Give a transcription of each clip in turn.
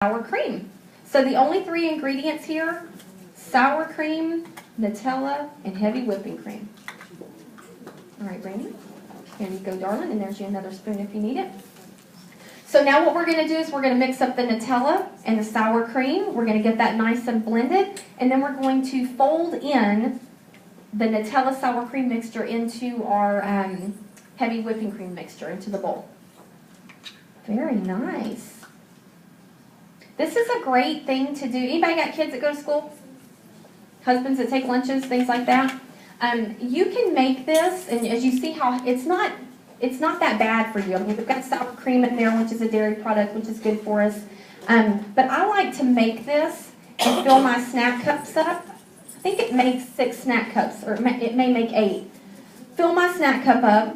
sour cream. So the only three ingredients here, sour cream, Nutella, and heavy whipping cream. All right, Brandy, here you go, darling, and there's you another spoon if you need it. So now what we're going to do is we're going to mix up the Nutella and the sour cream. We're going to get that nice and blended, and then we're going to fold in the Nutella sour cream mixture into our heavy whipping cream mixture into the bowl. Very nice. This is a great thing to do. Anybody got kids that go to school? Husbands that take lunches, things like that? You can make this, and as you see how it's not that bad for you. I mean, we've got sour cream in there, which is a dairy product, which is good for us. But I like to make this and fill my snack cups up. I think it makes 6 snack cups, or it may make 8. Fill my snack cup up,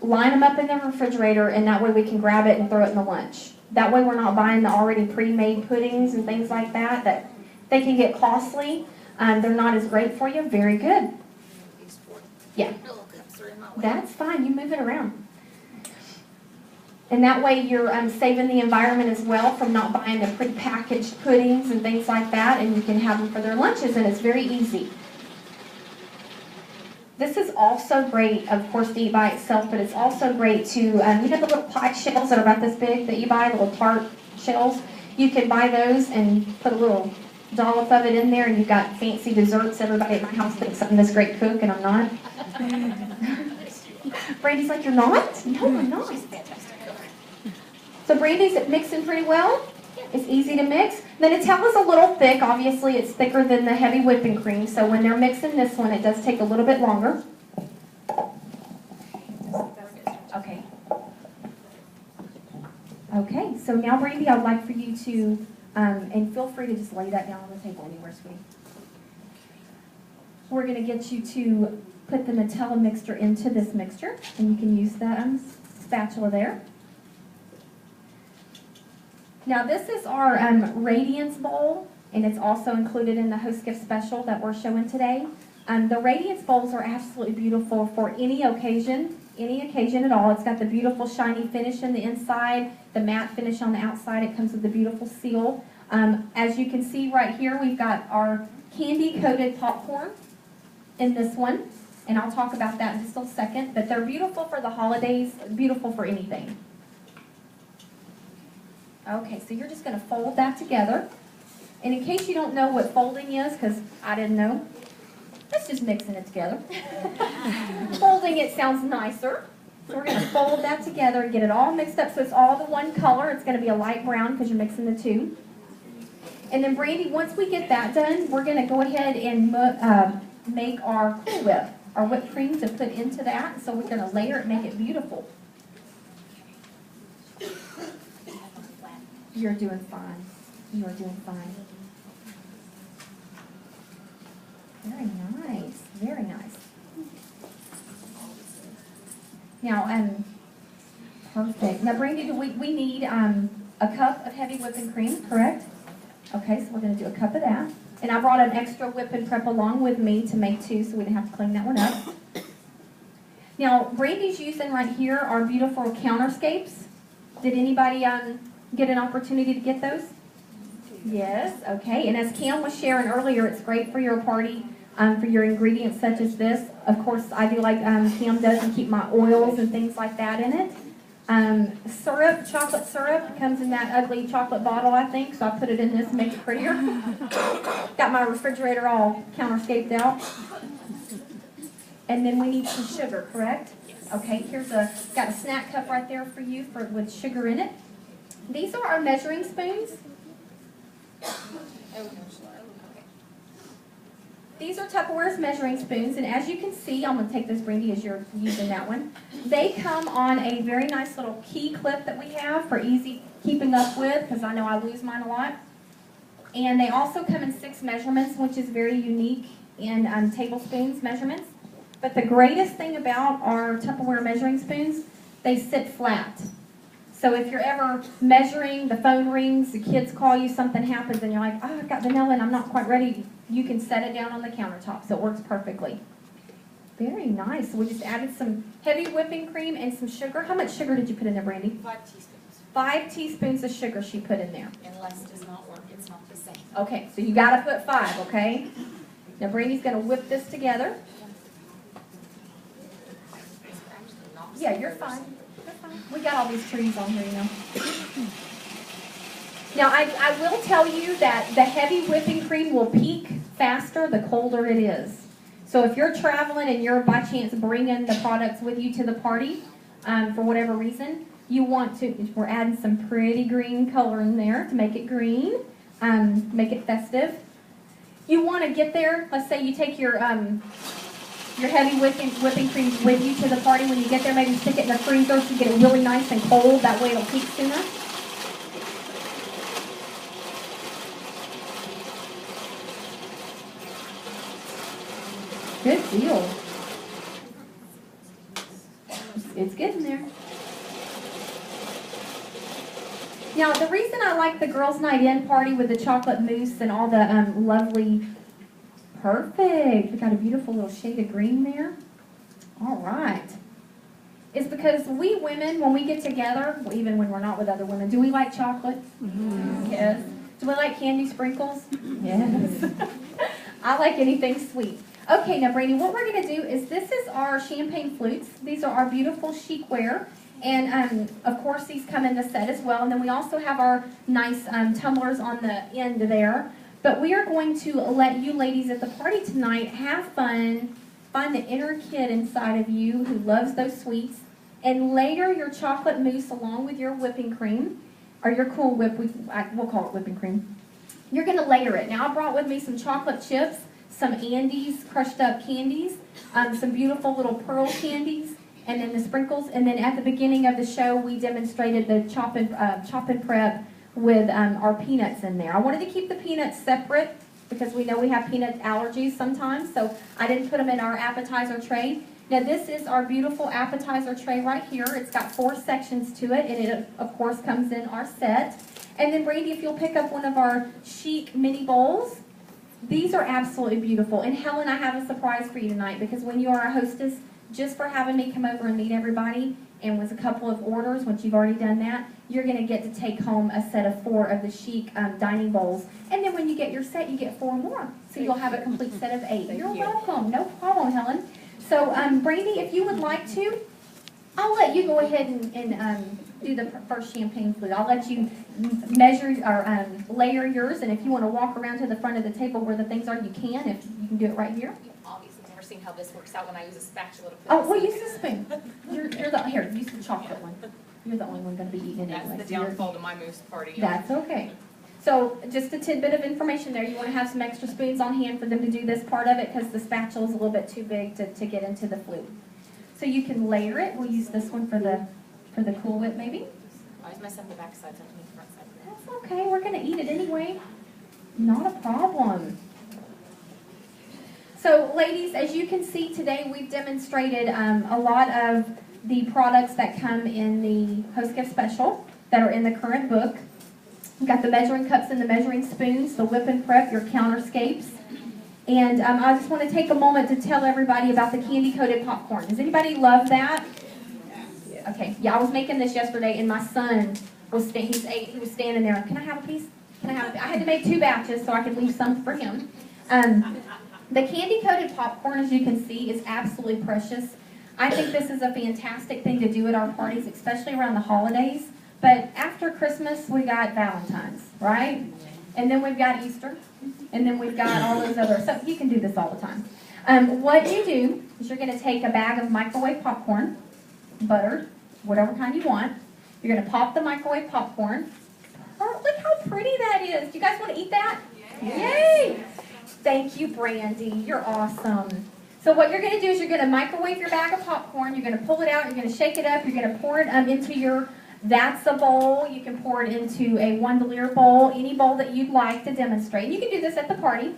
line them up in the refrigerator, and that way we can grab it and throw it in the lunch. That way we're not buying the already pre-made puddings and things like that they can get costly. They're not as great for you. Very good. Yeah. That's fine. You move it around. And that way you're saving the environment as well from not buying the pre-packaged puddings and things like that, and you can have them for their lunches, and it's very easy. This is also great, of course, to eat by itself, but it's also great to, you know the little pie shells that are about this big that you buy, the little tart shells? You can buy those and put a little dollop of it in there, and you've got fancy desserts. Everybody at my house thinks I'm this great cook, and I'm not. Brandy's like, you're not? No, I'm not. So Brandy's mixing pretty well. It's easy to mix. The Nutella's a little thick. Obviously, it's thicker than the heavy whipping cream. So when they're mixing this one, it does take a little bit longer. Okay. Okay, so now, Brandy, I'd like for you to, and feel free to just lay that down on the table anywhere, sweetie. We're going to get you to put the Nutella mixture into this mixture, and you can use that spatula there. Now this is our Radiance bowl, and it's also included in the host gift special that we're showing today. The Radiance bowls are absolutely beautiful for any occasion at all. It's got the beautiful shiny finish in the inside, the matte finish on the outside. It comes with the beautiful seal. As you can see right here, we've got our candy-coated popcorn in this one, and I'll talk about that in just a second. But they're beautiful for the holidays, beautiful for anything. Okay, so you're just going to fold that together. And in case you don't know what folding is, because I didn't know, that's just mixing it together. Folding it sounds nicer. So we're going to fold that together and get it all mixed up so it's all the one color. It's going to be a light brown because you're mixing the two. And then, Brandy, once we get that done, we're going to go ahead and make our Cool Whip, our whipped cream to put into that. So we're going to layer it and make it beautiful. You're doing fine. You are doing fine. Very nice. Very nice. Now, perfect. Now, Brandy, we need a cup of heavy whipping cream, correct? Okay, so we're going to do a cup of that. And I brought an extra whip and prep along with me to make 2, so we didn't have to clean that one up. Now, Brandy's using right here our beautiful counterscapes. Did anybody get an opportunity to get those? Yes, okay. And as Cam was sharing earlier, it's great for your party, for your ingredients such as this. Of course, I do like Cam does and keep my oils and things like that in it. Syrup, chocolate syrup, comes in that ugly chocolate bottle, I think, so I put it in this to make it prettier. Got my refrigerator all counterscaped out. And then we need some sugar, correct? Okay, got a snack cup right there for you with sugar in it. These are our measuring spoons. These are Tupperware's measuring spoons, and as you can see, I'm going to take this, Brandy, as you're using that one. They come on a very nice little key clip that we have for easy keeping up with, because I know I lose mine a lot. And they also come in 6 measurements, which is very unique in tablespoons measurements. But the greatest thing about our Tupperware measuring spoons, they sit flat. So if you're ever measuring, the phone rings, the kids call you, something happens, and you're like, oh, I've got vanilla and I'm not quite ready, you can set it down on the countertop, so it works perfectly. Very nice. So we just added some heavy whipping cream and some sugar. How much sugar did you put in there, Brandy? 5 teaspoons. 5 teaspoons of sugar she put in there. And less does not work. It's not the same. Okay, so you got to put 5, okay? Now Brandy's going to whip this together. Yeah, you're fine. You're fine. We got all these trees on here, you know. Now, I will tell you that the heavy whipping cream will peak faster the colder it is. So if you're traveling and you're by chance bringing the products with you to the party, for whatever reason, you want to, we're adding some pretty green color in there to make it green, make it festive. You want to get there, let's say you take your heavy whipping cream with you to the party. When you get there, maybe stick it in the freezer to get it really nice and cold. That way it'll peak sooner. Good deal. It's getting there. Now, the reason I like the girls' night in party with the chocolate mousse and all the lovely, perfect, we got a beautiful little shade of green there. All right. Is because we women, when we get together, even when we're not with other women, do we like chocolate? Mm-hmm. Yes. Do we like candy sprinkles? Yes. I like anything sweet. Okay, now Brandy, what we're going to do is this is our champagne flutes. These are our beautiful chic ware. And, of course, these come in the set as well. And then we also have our nice tumblers on the end there. But we are going to let you ladies at the party tonight have fun, find the inner kid inside of you who loves those sweets, and layer your chocolate mousse along with your whipping cream, or your Cool Whip, we'll call it whipping cream. You're going to layer it. Now, I brought with me some chocolate chips, some Andes crushed up candies, some beautiful little pearl candies, and then the sprinkles. And then at the beginning of the show, we demonstrated the chop and prep with our peanuts in there. I wanted to keep the peanuts separate because we know we have peanut allergies sometimes, so I didn't put them in our appetizer tray. Now this is our beautiful appetizer tray right here. It's got 4 sections to it, and it of course comes in our set. And then Brandy, if you'll pick up one of our chic mini bowls, these are absolutely beautiful. And Helen, I have a surprise for you tonight, because when you are a hostess, just for having me come over and meet everybody, and with a couple of orders, once you've already done that, you're going to get to take home a set of 4 of the chic dining bowls. And then when you get your set, you get 4 more. So you'll have a complete set of 8. You're welcome. No problem, Helen. So, Brandy, if you would like to, I'll let you go ahead and do the first champagne flute. I'll let you measure or layer yours, and if you want to walk around to the front of the table where the things are, you can. If you can do it right here. Obviously, never seen how this works out when I use a spatula to put Oh, well, use the spoon. You're here. Use the chocolate one. You're the only one going to be eating it anyway. That's the downfall to my mousse party. That's okay. So just a tidbit of information there. You want to have some extra spoons on hand for them to do this part of it, because the spatula is a little bit too big to get into the flute. So you can layer it. We'll use this one for the Cool Whip maybe. I always mess up the back side, so I have to make the front side. That's okay. We're going to eat it anyway. Not a problem. So ladies, as you can see today, we've demonstrated a lot of the products that come in the Host Gift Special that are in the current book. We've got the measuring cups and the measuring spoons, the whip and prep, your counterscapes. And I just want to take a moment to tell everybody about the candy-coated popcorn. Does anybody love that? Okay, yeah, I was making this yesterday, and my son was he's 8. He was standing there. Can I have a piece? Can I have a piece? I had to make 2 batches so I could leave some for him. The candy-coated popcorn, as you can see, is absolutely precious. I think this is a fantastic thing to do at our parties, especially around the holidays. But after Christmas, we got Valentine's, right? And then we've got Easter. And then we've got all those other, so you can do this all the time. What you do is you're going to take a bag of microwave popcorn, buttered, whatever kind you want. You're going to pop the microwave popcorn. Oh, look how pretty that is. Do you guys want to eat that? Yay! Thank you, Brandy. You're awesome. So what you're going to do is you're going to microwave your bag of popcorn. You're going to pull it out. You're going to shake it up. You're going to pour it into your, that's a bowl. You can pour it into a 1-liter bowl, any bowl that you'd like to demonstrate. You can do this at the party.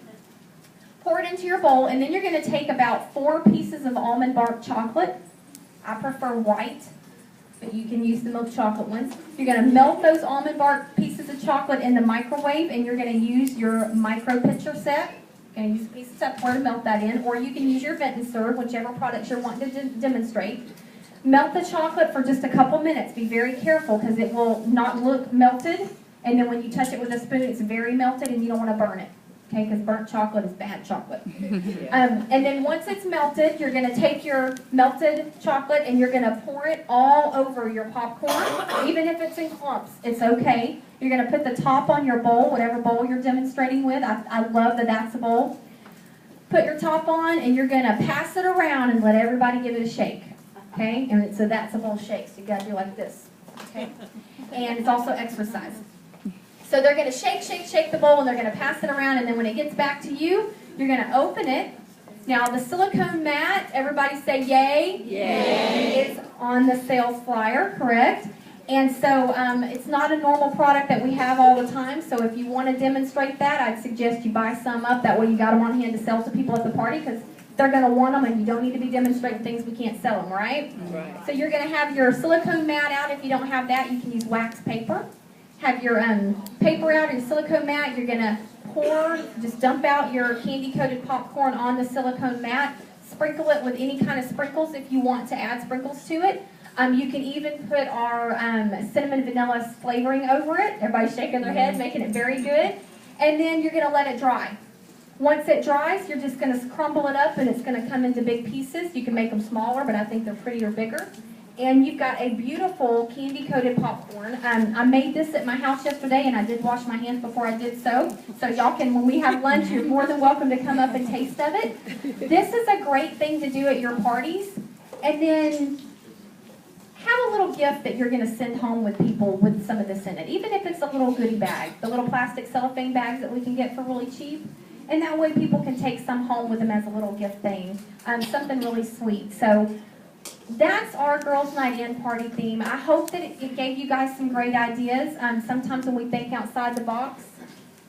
Pour it into your bowl, and then you're going to take about 4 pieces of almond bark chocolate. I prefer white, but you can use the milk chocolate ones. You're going to melt those almond bark pieces of chocolate in the microwave, and you're going to use your micro pitcher set. You're going to use a piece of Tupperware to melt that in, or you can use your Vent and Serve, whichever products you're wanting to demonstrate. Melt the chocolate for just a couple minutes. Be very careful because it will not look melted. And then when you touch it with a spoon, it's very melted and you don't want to burn it. Okay, because burnt chocolate is bad chocolate. And then once it's melted, you're going to take your melted chocolate and you're going to pour it all over your popcorn. Even if it's in clumps, it's okay. You're going to put the top on your bowl, whatever bowl you're demonstrating with. I love that that's a bowl. Put your top on and you're going to pass it around and let everybody give it a shake. Okay, and so that's a bowl shake. So you got to do like this. Okay, and it's also exercise. So they're going to shake, shake, shake the bowl, and they're going to pass it around, and then when it gets back to you, you're going to open it. Now, the silicone mat, everybody say yay. Yay. It's on the sales flyer, correct? And so it's not a normal product that we have all the time, so if you want to demonstrate that, I'd suggest you buy some up. That way you got them on hand to sell to people at the party, because they're going to want them, and you don't need to be demonstrating things we can't sell them, right? Right. So you're going to have your silicone mat out. If you don't have that, you can use wax paper. Have your paper out, your silicone mat. You're going to just dump out your candy-coated popcorn on the silicone mat. Sprinkle it with any kind of sprinkles if you want to add sprinkles to it. You can even put our cinnamon vanilla flavoring over it. Everybody's shaking their head, making it very good. And then you're going to let it dry. Once it dries, you're just going to crumble it up and it's going to come into big pieces. You can make them smaller, but I think they're prettier bigger. And you've got a beautiful candy-coated popcorn. I made this at my house yesterday, and I did wash my hands before I did so. So y'all can, when we have lunch, you're more than welcome to come up and taste of it. This is a great thing to do at your parties. And then have a little gift that you're going to send home with people with some of this in it. Even if it's a little goodie bag, the little plastic cellophane bags that we can get for really cheap. And that way people can take some home with them as a little gift thing. Something really sweet. So that's our Girls Night In party theme. I hope that it gave you guys some great ideas. Sometimes when we think outside the box,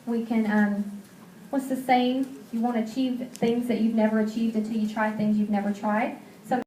we can, what's the saying? You won't achieve things that you've never achieved until you try things you've never tried.